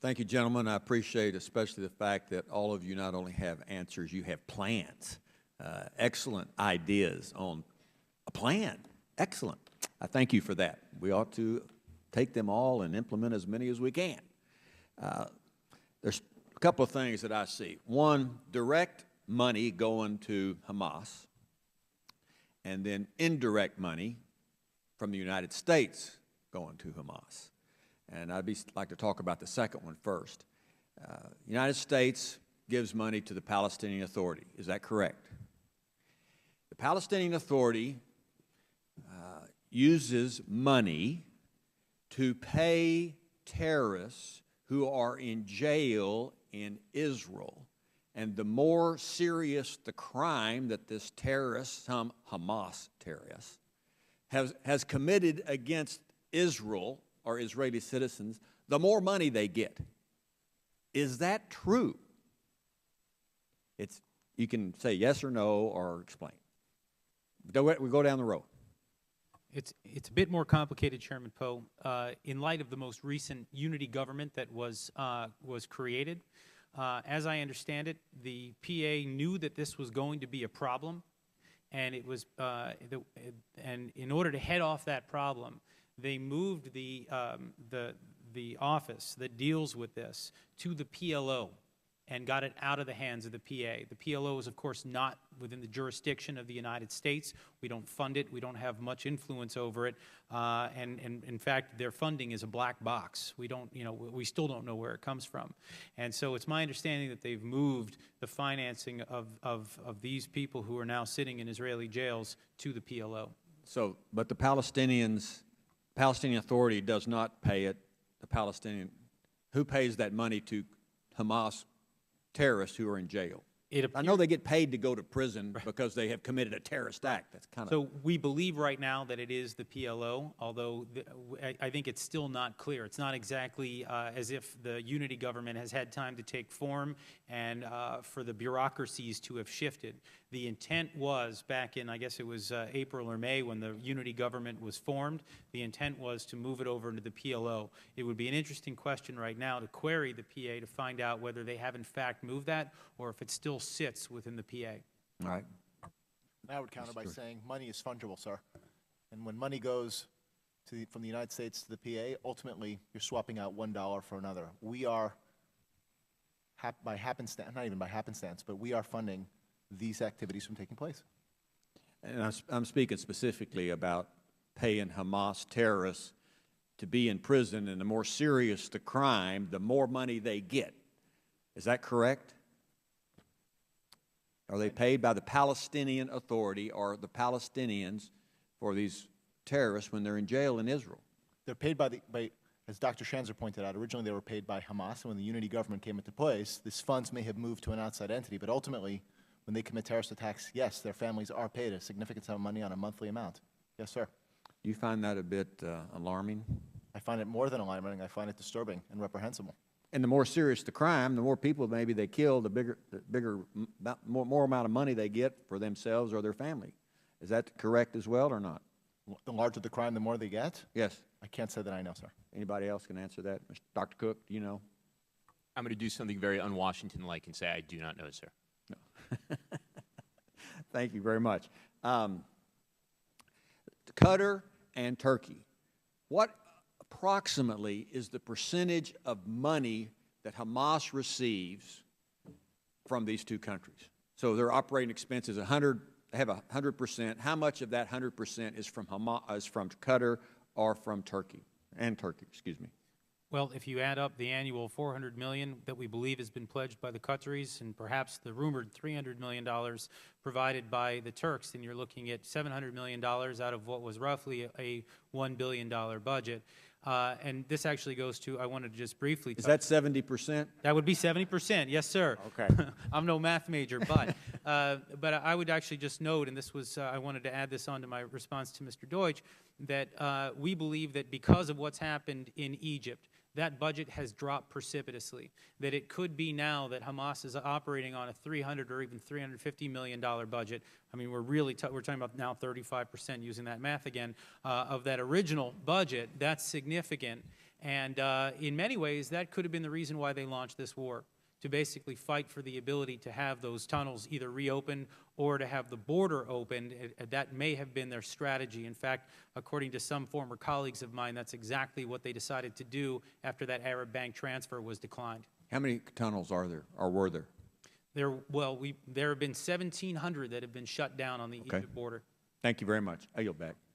Thank you, gentlemen. I appreciate especially the fact that all of you not only have answers, you have plans, excellent ideas on a plan. Excellent. I thank you for that. We ought to take them all and implement as many as we can. There's a couple of things that I see. One, direct money going to Hamas, and then indirect money from the United States going to Hamas. And I'd like to talk about the second one first. The United States gives money to the Palestinian Authority. Is that correct? The Palestinian Authority uses money to pay terrorists who are in jail in Israel. And the more serious the crime that this terrorist, some Hamas terrorist, has committed against Israel or Israeli citizens, the more money they get. Is that true? You can say yes or no or explain. We go down the road. It's a bit more complicated, Chairman Poe. In light of the most recent unity government that was created, as I understand it, the PA knew that this was going to be a problem, and it was and in order to head off that problem, they moved the office that deals with this to the PLO and got it out of the hands of the PA. The PLO is, of course, not within the jurisdiction of the United States. We don't fund it. We don't have much influence over it. And in fact, their funding is a black box. We don't, we still don't know where it comes from. And so it's my understanding that they've moved the financing of these people who are now sitting in Israeli jails to the PLO. So, but the Palestinian Authority does not pay it. Who pays that money to Hamas terrorists who are in jail? I know they get paid to go to prison because they have committed a terrorist act. That's kind of. So we believe right now that it is the PLO, although I think it's still not clear. It's not exactly as if the unity government has had time to take form and for the bureaucracies to have shifted. The intent was back in, I guess it was April or May when the unity government was formed, the intent was to move it over into the PLO. It would be an interesting question right now to query the PA to find out whether they have in fact moved that or if it still sits within the PA. All right. And I would counter by saying money is fungible, sir. And when money goes from the United States to the PA, ultimately you're swapping out $1 for another. We are, by happenstance, not even by happenstance, but we are funding these activities from taking place. And I'm speaking specifically about paying Hamas terrorists to be in prison, and the more serious the crime, the more money they get. Is that correct? Are they paid by the Palestinian Authority or the Palestinians for these terrorists when they're in jail in Israel? They're paid by as Dr. Schanzer pointed out, originally they were paid by Hamas, and when the unity government came into place, these funds may have moved to an outside entity, but ultimately, when they commit terrorist attacks, yes, their families are paid a significant sum of money on a monthly amount. Yes, sir. Do you find that a bit alarming? I find it more than alarming. I find it disturbing and reprehensible. And the more serious the crime, the more people maybe they kill, more amount of money they get for themselves or their family. Is that correct as well or not? The larger the crime, the more they get? Yes. I can't say that I know, sir. Anybody else can answer that? Dr. Cook, do you know? I'm going to do something very un-Washington-like and say I do not know, sir. No. Thank you very much. Qatar and Turkey. What approximately is the percentage of money that Hamas receives from these two countries? So their operating expenses, they have 100%. How much of that 100% is from Qatar or from Turkey? And Turkey, excuse me. Well, if you add up the annual $400 million that we believe has been pledged by the Qataris and perhaps the rumored $300 million provided by the Turks, then you're looking at $700 million out of what was roughly a $1 billion budget. And this actually goes to, I wanted to just briefly Is that 70%? That would be 70%, yes, sir. Okay. I'm no math major, but I would actually just note, and this was, I wanted to add this on to my response to Mr. Deutsch, that we believe that because of what's happened in Egypt, that budget has dropped precipitously, that it could be now that Hamas is operating on a $300 or even $350 million budget. I mean, we're talking about now 35% using that math again, of that original budget. That's significant. And in many ways, that could have been the reason why they launched this war, to basically fight for the ability to have those tunnels either reopened or to have the border opened. That may have been their strategy. In fact, according to some former colleagues of mine, that's exactly what they decided to do after that Arab bank transfer was declined. How many tunnels are there, or were there? There have been 1,700 that have been shut down on the Egypt border. Thank you very much. I yield back.